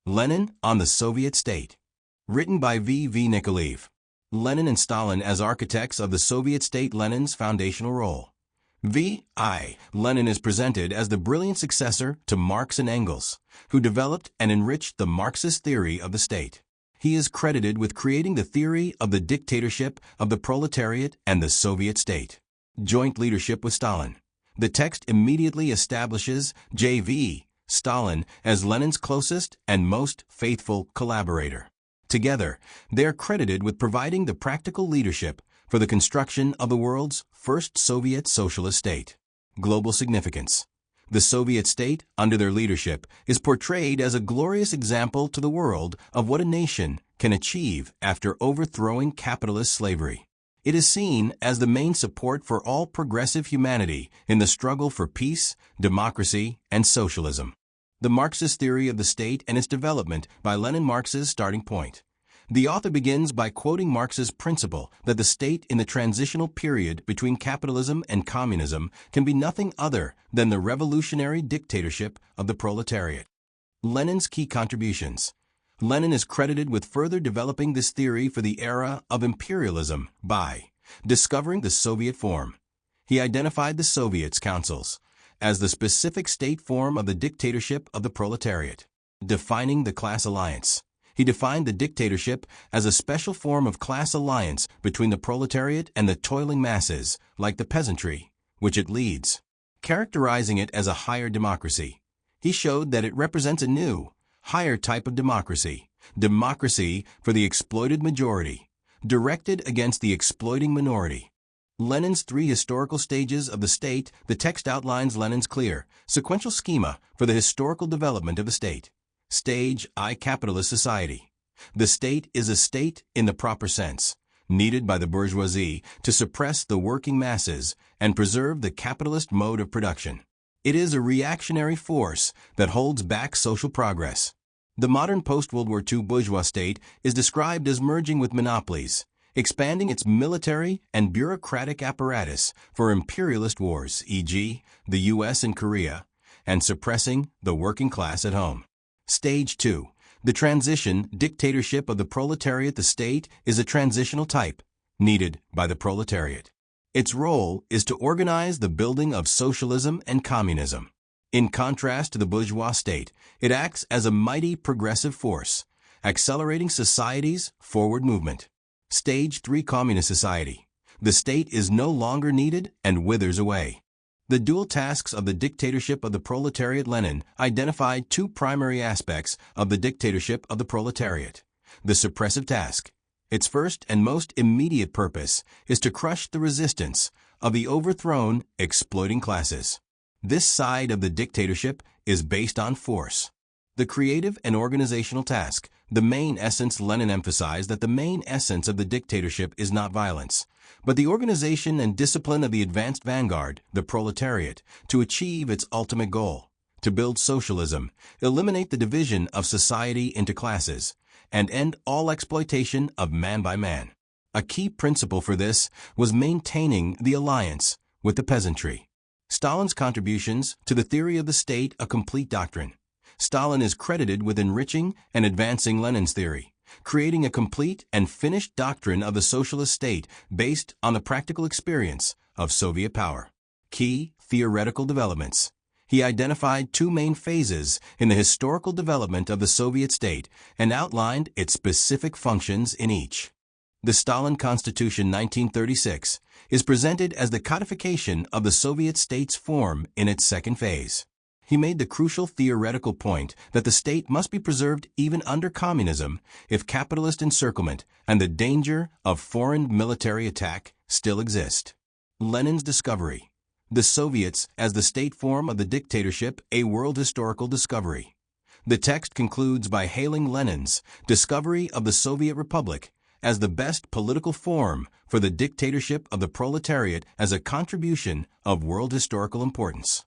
Lenin on the Soviet State. Written by V. Nikolaev. Lenin and Stalin as architects of the Soviet state. Lenin's foundational role. Lenin is presented as the brilliant successor to Marx and Engels, who developed and enriched the Marxist theory of the state. He is credited with creating the theory of the dictatorship of the proletariat and the Soviet state. Joint leadership with Stalin. The text immediately establishes J.V. Stalin as Lenin's closest and most faithful collaborator. Together, they are credited with providing the practical leadership for the construction of the world's first Soviet socialist state. Global significance. The Soviet state, under their leadership, is portrayed as a glorious example to the world of what a nation can achieve after overthrowing capitalist slavery. It is seen as the main support for all progressive humanity in the struggle for peace, democracy, and socialism. The Marxist theory of the state and its development by Lenin. Marx's starting point. The author begins by quoting Marx's principle that the state in the transitional period between capitalism and communism can be nothing other than the revolutionary dictatorship of the proletariat. Lenin's key contributions. Lenin is credited with further developing this theory for the era of imperialism by discovering the Soviet form. He identified the Soviets' councils as the specific state form of the dictatorship of the proletariat. Defining the class alliance. He defined the dictatorship as a special form of class alliance between the proletariat and the toiling masses, like the peasantry, which it leads. Characterizing it as a higher democracy, he showed that it represents a new, higher type of democracy for the exploited majority, directed against the exploiting minority. Lenin's three historical stages of the state. The text outlines Lenin's clear, sequential schema for the historical development of the state. Stage I. Capitalist society. The state is a state in the proper sense, needed by the bourgeoisie to suppress the working masses and preserve the capitalist mode of production. It is a reactionary force that holds back social progress. The modern post-World War II bourgeois state is described as merging with monopolies, expanding its military and bureaucratic apparatus for imperialist wars, e.g., the U.S. and Korea, and suppressing the working class at home. Stage 2. The transition dictatorship of the proletariat. The state is a transitional type, needed by the proletariat. Its role is to organize the building of socialism and communism. In contrast to the bourgeois state, it acts as a mighty progressive force, accelerating society's forward movement. Stage 3. Communist society. The state is no longer needed and withers away. The dual tasks of the dictatorship of the proletariat. Lenin identified two primary aspects of the dictatorship of the proletariat. The suppressive task. Its first and most immediate purpose is to crush the resistance of the overthrown, exploiting classes. This side of the dictatorship is based on force. The creative and organizational task. The main essence. Lenin emphasized that the main essence of the dictatorship is not violence, but the organization and discipline of the advanced vanguard, the proletariat, to achieve its ultimate goal, to build socialism, eliminate the division of society into classes, and end all exploitation of man by man. A key principle for this was maintaining the alliance with the peasantry. Stalin's contributions to the theory of the state. A complete doctrine. Stalin is credited with enriching and advancing Lenin's theory, creating a complete and finished doctrine of the socialist state based on the practical experience of Soviet power. Key theoretical developments. He identified two main phases in the historical development of the Soviet state and outlined its specific functions in each. The Stalin Constitution 1936 is presented as the codification of the Soviet state's form in its second phase. He made the crucial theoretical point that the state must be preserved even under communism if capitalist encirclement and the danger of foreign military attack still exist. Lenin's discovery. The Soviets as the state form of the dictatorship. A world historical discovery. The text concludes by hailing Lenin's discovery of the Soviet Republic as the best political form for the dictatorship of the proletariat as a contribution of world historical importance.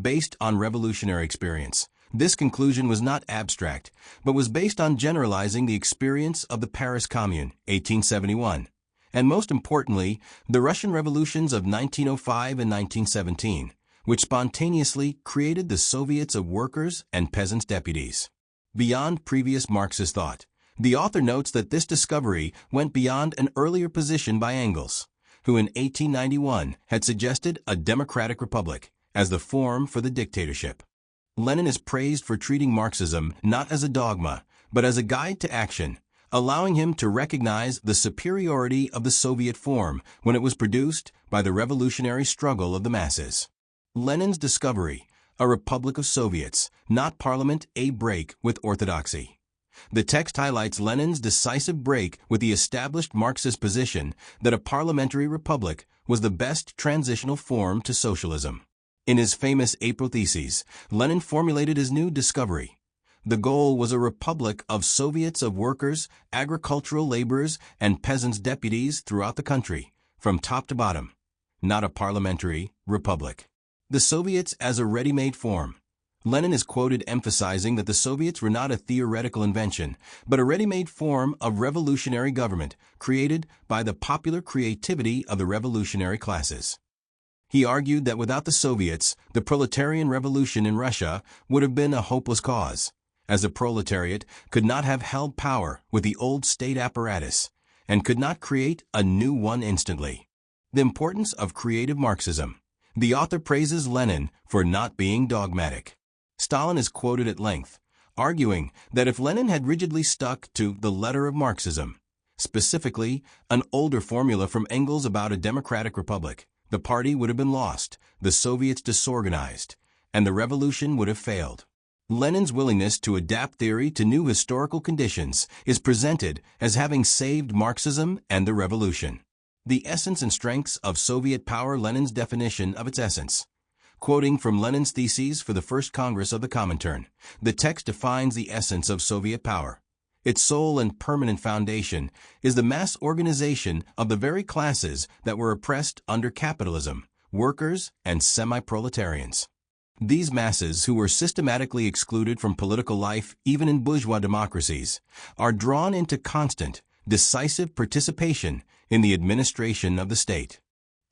Based on revolutionary experience, this conclusion was not abstract, but was based on generalizing the experience of the Paris Commune, 1871, and most importantly, the Russian revolutions of 1905 and 1917, which spontaneously created the Soviets of workers' and peasants' deputies. beyond previous Marxist thought. The author notes that this discovery went beyond an earlier position by Engels, who in 1891 had suggested a democratic republic as the form for the dictatorship. Lenin is praised for treating Marxism not as a dogma, but as a guide to action, allowing him to recognize the superiority of the Soviet form when it was produced by the revolutionary struggle of the masses. Lenin's discovery, a republic of Soviets, not parliament, a break with orthodoxy. The text highlights Lenin's decisive break with the established Marxist position that a parliamentary republic was the best transitional form to socialism. In his famous April theses, Lenin formulated his new discovery. The goal was a republic of Soviets of workers, agricultural laborers, and peasants' deputies throughout the country, from top to bottom, not a parliamentary republic. The Soviets as a ready-made form. Lenin is quoted emphasizing that the Soviets were not a theoretical invention, but a ready-made form of revolutionary government created by the popular creativity of the revolutionary classes. He argued that without the Soviets, the proletarian revolution in Russia would have been a hopeless cause, as the proletariat could not have held power with the old state apparatus and could not create a new one instantly. The importance of creative Marxism. The author praises Lenin for not being dogmatic. Stalin is quoted at length, arguing that if Lenin had rigidly stuck to the letter of Marxism, specifically an older formula from Engels about a democratic republic, the party would have been lost, the Soviets disorganized, and the revolution would have failed. Lenin's willingness to adapt theory to new historical conditions is presented as having saved Marxism and the revolution. The essence and strengths of Soviet power. Lenin's definition of its essence. Quoting from Lenin's theses for the First Congress of the Comintern, the text defines the essence of Soviet power. Its sole and permanent foundation is the mass organization of the very classes that were oppressed under capitalism, workers and semi-proletarians. These masses, who were systematically excluded from political life even in bourgeois democracies, are drawn into constant, decisive participation in the administration of the state.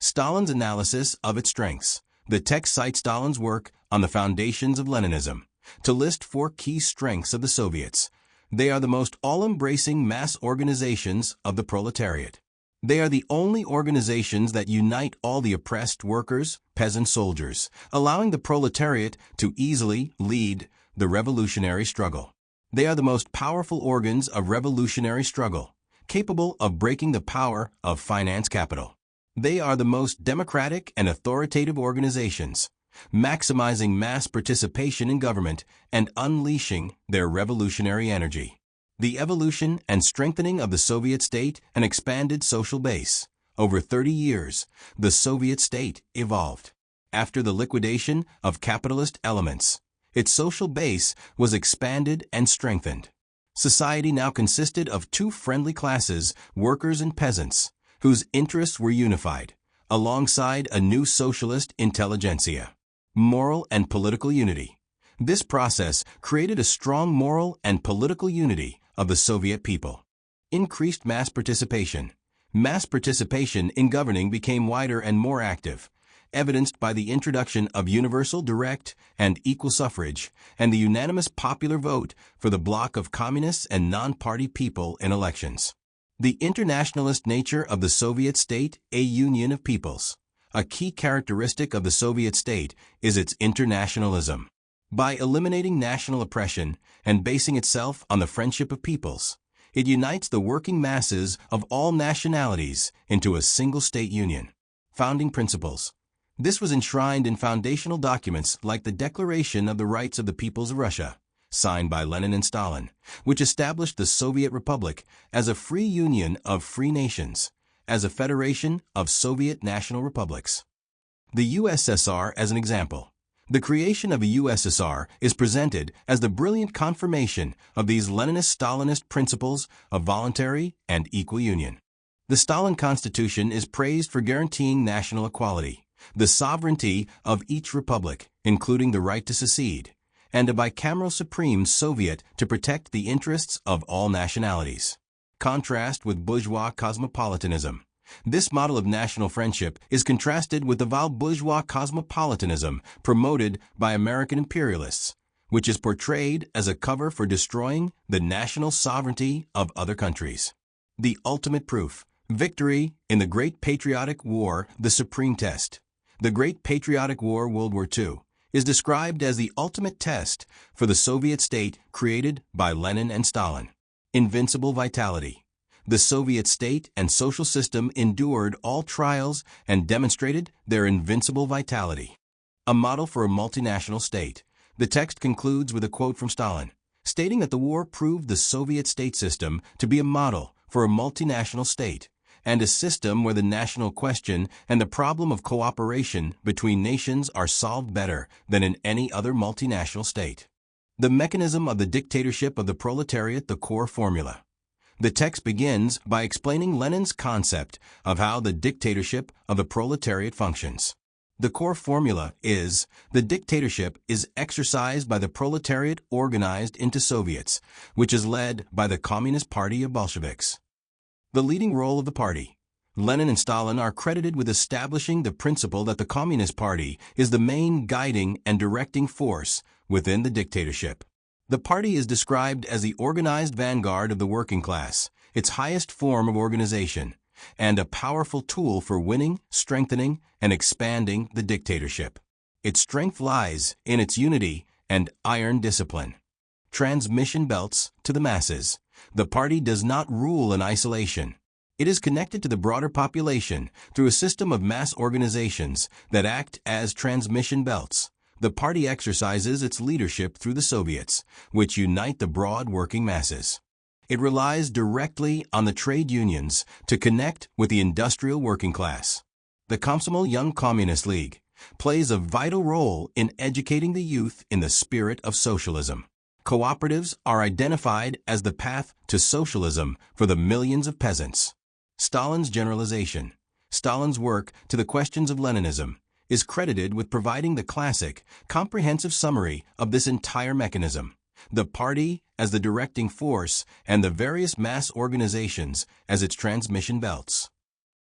Stalin's analysis of its strengths. The text cites Stalin's work on the foundations of Leninism to list 4 key strengths of the Soviets. They are the most all-embracing mass organizations of the proletariat. They are the only organizations that unite all the oppressed workers, peasant soldiers, allowing the proletariat to easily lead the revolutionary struggle. They are the most powerful organs of revolutionary struggle, capable of breaking the power of finance capital. They are the most democratic and authoritative organizations, maximizing mass participation in government and unleashing their revolutionary energy. The evolution and strengthening of the Soviet state, an expanded social base. Over 30 years, the Soviet state evolved. After the liquidation of capitalist elements, its social base was expanded and strengthened. Society now consisted of 2 friendly classes, workers and peasants, whose interests were unified, alongside a new socialist intelligentsia. Moral and political unity. This process created a strong moral and political unity of the Soviet people. Increased mass participation. Mass participation in governing became wider and more active, evidenced by the introduction of universal, direct, and equal suffrage, and the unanimous popular vote for the bloc of communists and non-party people in elections. The internationalist nature of the Soviet state, a union of peoples. A key characteristic of the Soviet state is its internationalism. By eliminating national oppression and basing itself on the friendship of peoples, it unites the working masses of all nationalities into a single state union. Founding principles. This was enshrined in foundational documents like the Declaration of the Rights of the Peoples of Russia, signed by Lenin and Stalin, which established the Soviet Republic as a free union of free nations, as a federation of Soviet national republics. The USSR as an example. The creation of a USSR is presented as the brilliant confirmation of these Leninist-Stalinist principles of voluntary and equal union. The Stalin Constitution is praised for guaranteeing national equality, the sovereignty of each republic, including the right to secede, and a bicameral Supreme Soviet to protect the interests of all nationalities. Contrast with bourgeois cosmopolitanism. This model of national friendship is contrasted with the vile bourgeois cosmopolitanism promoted by American imperialists, which is portrayed as a cover for destroying the national sovereignty of other countries. The ultimate proof, victory in the Great Patriotic War, the supreme test. The Great Patriotic War, World War II, is described as the ultimate test for the Soviet state created by Lenin and Stalin. Invincible vitality. The Soviet state and social system endured all trials and demonstrated their invincible vitality. A model for a multinational state. The text concludes with a quote from Stalin, stating that the war proved the Soviet state system to be a model for a multinational state, and a system where the national question and the problem of cooperation between nations are solved better than in any other multinational state. The mechanism of the dictatorship of the proletariat, the core formula. The text begins by explaining Lenin's concept of how the dictatorship of the proletariat functions. The core formula is, the dictatorship is exercised by the proletariat organized into Soviets, which is led by the Communist Party of Bolsheviks. The leading role of the party. Lenin and Stalin are credited with establishing the principle that the Communist Party is the main guiding and directing force within the dictatorship. The party is described as the organized vanguard of the working class, its highest form of organization, and a powerful tool for winning, strengthening, and expanding the dictatorship. Its strength lies in its unity and iron discipline. Transmission belts to the masses. The party does not rule in isolation. It is connected to the broader population through a system of mass organizations that act as transmission belts. The party exercises its leadership through the Soviets, which unite the broad working masses. It relies directly on the trade unions to connect with the industrial working class. The Komsomol Young Communist League plays a vital role in educating the youth in the spirit of socialism. Cooperatives are identified as the path to socialism for the millions of peasants. Stalin's generalization. Stalin's work to the questions of Leninism is credited with providing the classic, comprehensive summary of this entire mechanism. The party as the directing force and the various mass organizations as its transmission belts.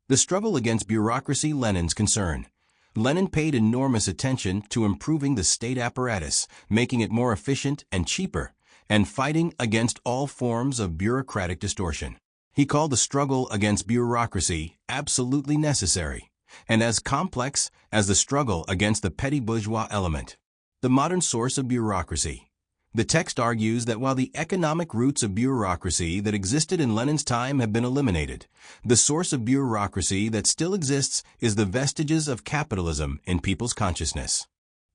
The struggle against bureaucracy. Lenin's concern. Lenin paid enormous attention to improving the state apparatus, making it more efficient and cheaper, and fighting against all forms of bureaucratic distortion. He called the struggle against bureaucracy absolutely necessary, and as complex as the struggle against the petty bourgeois element. The modern source of bureaucracy. The text argues that while the economic roots of bureaucracy that existed in Lenin's time have been eliminated, the source of bureaucracy that still exists is the vestiges of capitalism in people's consciousness.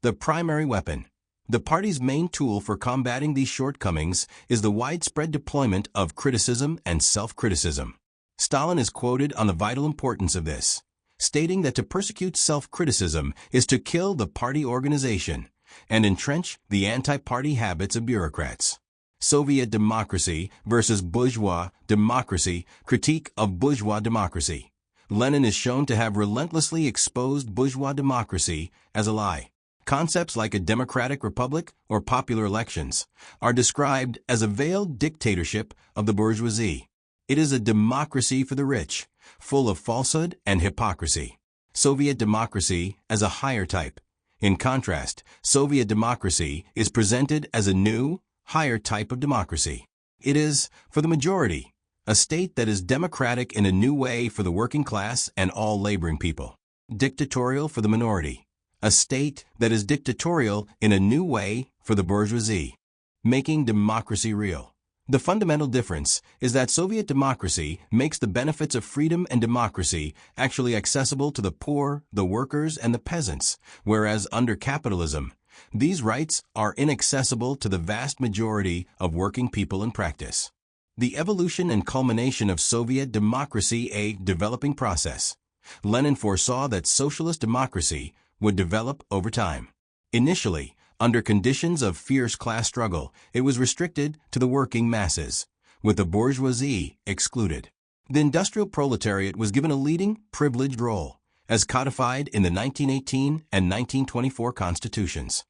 The primary weapon. The party's main tool for combating these shortcomings is the widespread deployment of criticism and self-criticism. Stalin is quoted on the vital importance of this, stating that to persecute self-criticism is to kill the party organization and entrench the anti-party habits of bureaucrats. Soviet democracy versus bourgeois democracy. Critique of bourgeois democracy. Lenin is shown to have relentlessly exposed bourgeois democracy as a lie. Concepts like a democratic republic or popular elections are described as a veiled dictatorship of the bourgeoisie. It is a democracy for the rich, full of falsehood and hypocrisy. Soviet democracy as a higher type. In contrast, Soviet democracy is presented as a new, higher type of democracy. It is, for the majority, a state that is democratic in a new way for the working class and all laboring people. Dictatorial for the minority. A state that is dictatorial in a new way for the bourgeoisie. Making democracy real. The fundamental difference is that Soviet democracy makes the benefits of freedom and democracy actually accessible to the poor, the workers, and the peasants, whereas under capitalism, these rights are inaccessible to the vast majority of working people in practice. The evolution and culmination of Soviet democracy, a developing process. Lenin foresaw that socialist democracy would develop over time. Initially, under conditions of fierce class struggle, it was restricted to the working masses, with the bourgeoisie excluded. The industrial proletariat was given a leading, privileged role, as codified in the 1918 and 1924 constitutions.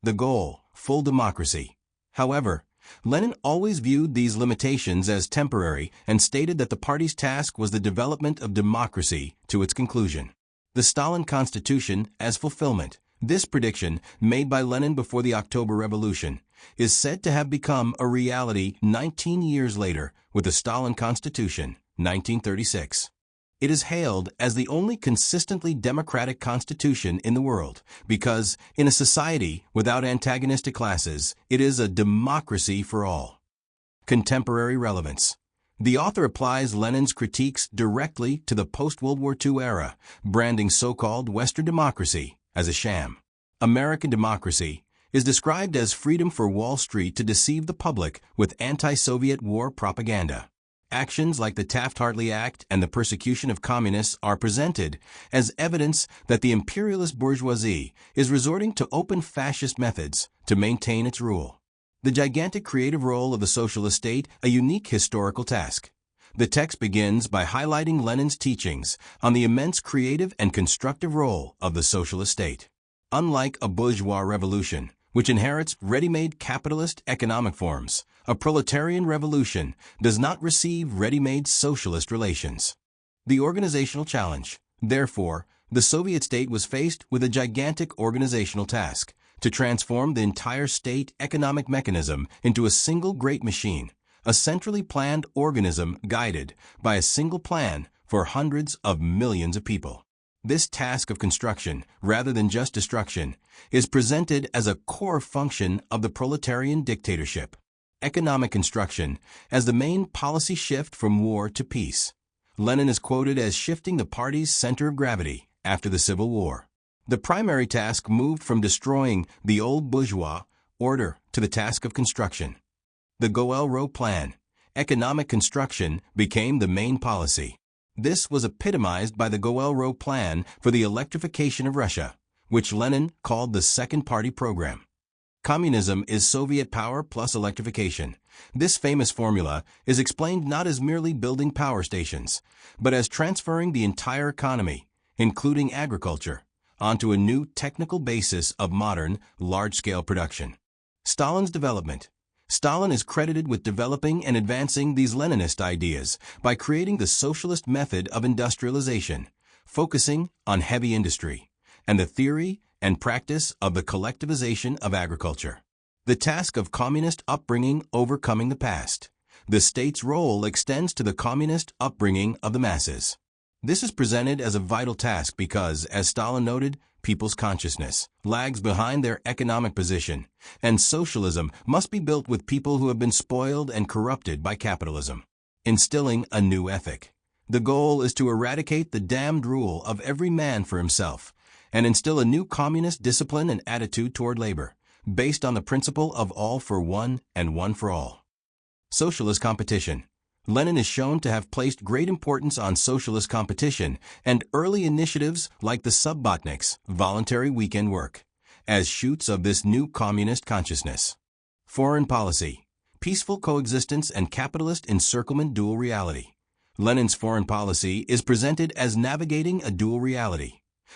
The goal, full democracy. However, Lenin always viewed these limitations as temporary and stated that the party's task was the development of democracy to its conclusion. The Stalin Constitution as fulfillment. This prediction, made by Lenin before the October Revolution, is said to have become a reality 19 years later with the Stalin Constitution, 1936. It is hailed as the only consistently democratic constitution in the world because, in a society without antagonistic classes, it is a democracy for all. Contemporary relevance. The author applies Lenin's critiques directly to the post-World War II era, branding so-called Western democracy as a sham. American democracy is described as freedom for Wall Street to deceive the public with anti-Soviet war propaganda. Actions like the Taft-Hartley Act and the persecution of communists are presented as evidence that the imperialist bourgeoisie is resorting to open fascist methods to maintain its rule. The gigantic creative role of the socialist state, a unique historical task. The text begins by highlighting Lenin's teachings on the immense creative and constructive role of the socialist state. Unlike a bourgeois revolution, which inherits ready-made capitalist economic forms, a proletarian revolution does not receive ready-made socialist relations. The organizational challenge. Therefore, the Soviet state was faced with a gigantic organizational task to transform the entire state economic mechanism into a single great machine, a centrally planned organism guided by a single plan for hundreds of millions of people. This task of construction, rather than just destruction, is presented as a core function of the proletarian dictatorship. Economic construction as the main policy shift from war to peace. Lenin is quoted as shifting the party's center of gravity after the Civil War. The primary task moved from destroying the old bourgeois order to the task of construction. The Goel-Rowe Plan, economic construction, became the main policy. This was epitomized by the Goel-Rowe Plan for the electrification of Russia, which Lenin called the Second Party Program. Communism is Soviet power plus electrification. This famous formula is explained not as merely building power stations, but as transferring the entire economy, including agriculture, onto a new technical basis of modern, large-scale production. Stalin's development. Stalin is credited with developing and advancing these Leninist ideas by creating the socialist method of industrialization, focusing on heavy industry, and the theory and practice of the collectivization of agriculture. The task of communist upbringing overcoming the past. The state's role extends to the communist upbringing of the masses. This is presented as a vital task because, as Stalin noted, people's consciousness lags behind their economic position, and socialism must be built with people who have been spoiled and corrupted by capitalism. Instilling a new ethic. The goal is to eradicate the damned rule of every man for himself, and instill a new communist discipline and attitude toward labor, based on the principle of all for one and one for all. Socialist competition. Lenin is shown to have placed great importance on socialist competition and early initiatives like the Subbotniks, voluntary weekend work, as shoots of this new communist consciousness. Foreign policy. Peaceful coexistence and capitalist encirclement dual reality. Lenin's foreign policy is presented as navigating a dual reality.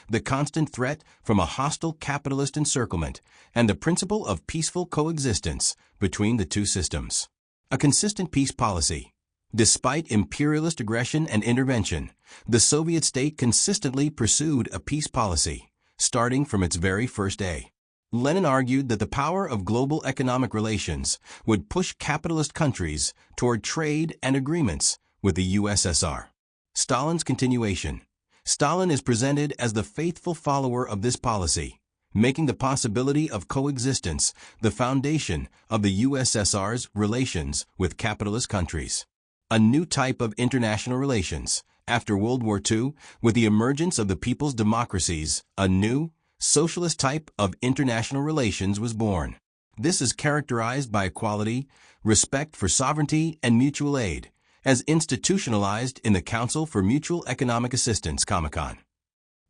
The constant threat from a hostile capitalist encirclement, and the principle of peaceful coexistence between the two systems. A consistent peace policy. Despite imperialist aggression and intervention, the Soviet state consistently pursued a peace policy, starting from its very first day. Lenin argued that the power of global economic relations would push capitalist countries toward trade and agreements with the USSR. Stalin's continuation. Stalin is presented as the faithful follower of this policy, making the possibility of coexistence the foundation of the USSR's relations with capitalist countries. A new type of international relations. After World War II, with the emergence of the people's democracies, a new, socialist type of international relations was born. This is characterized by equality, respect for sovereignty, and mutual aid, as institutionalized in the Council for Mutual Economic Assistance, Comecon.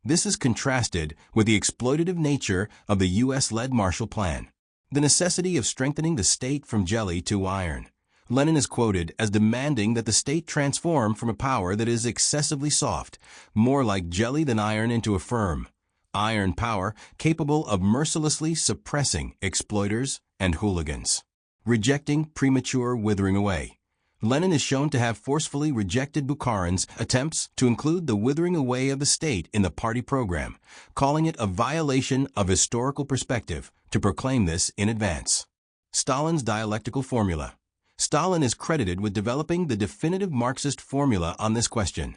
This is contrasted with the exploitative nature of the U.S.-led Marshall Plan. The necessity of strengthening the state from jelly to iron. Lenin is quoted as demanding that the state transform from a power that is excessively soft, more like jelly than iron, into a firm, iron power capable of mercilessly suppressing exploiters and hooligans. Rejecting premature withering away. Lenin is shown to have forcefully rejected Bukharin's attempts to include the withering away of the state in the party program, calling it a violation of historical perspective to proclaim this in advance. Stalin's dialectical formula. Stalin is credited with developing the definitive Marxist formula on this question: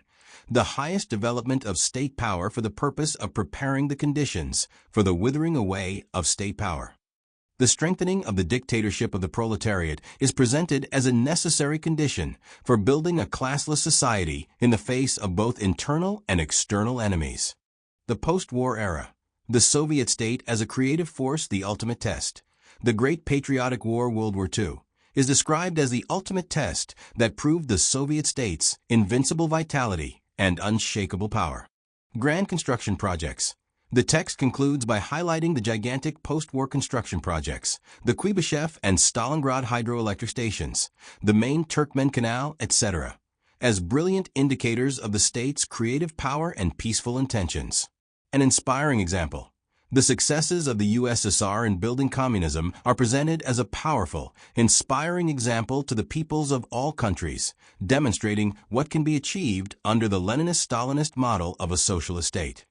the highest development of state power for the purpose of preparing the conditions for the withering away of state power. The strengthening of the dictatorship of the proletariat is presented as a necessary condition for building a classless society in the face of both internal and external enemies. The post-war era. The Soviet state as a creative force, the ultimate test. The Great Patriotic War, World War II, is described as the ultimate test that proved the Soviet state's invincible vitality and unshakable power. Grand construction projects. The text concludes by highlighting the gigantic post-war construction projects, the Kuibyshev and Stalingrad hydroelectric stations, the main Turkmen Canal, etc., as brilliant indicators of the state's creative power and peaceful intentions. An inspiring example. The successes of the USSR in building communism are presented as a powerful, inspiring example to the peoples of all countries, demonstrating what can be achieved under the Leninist-Stalinist model of a socialist state.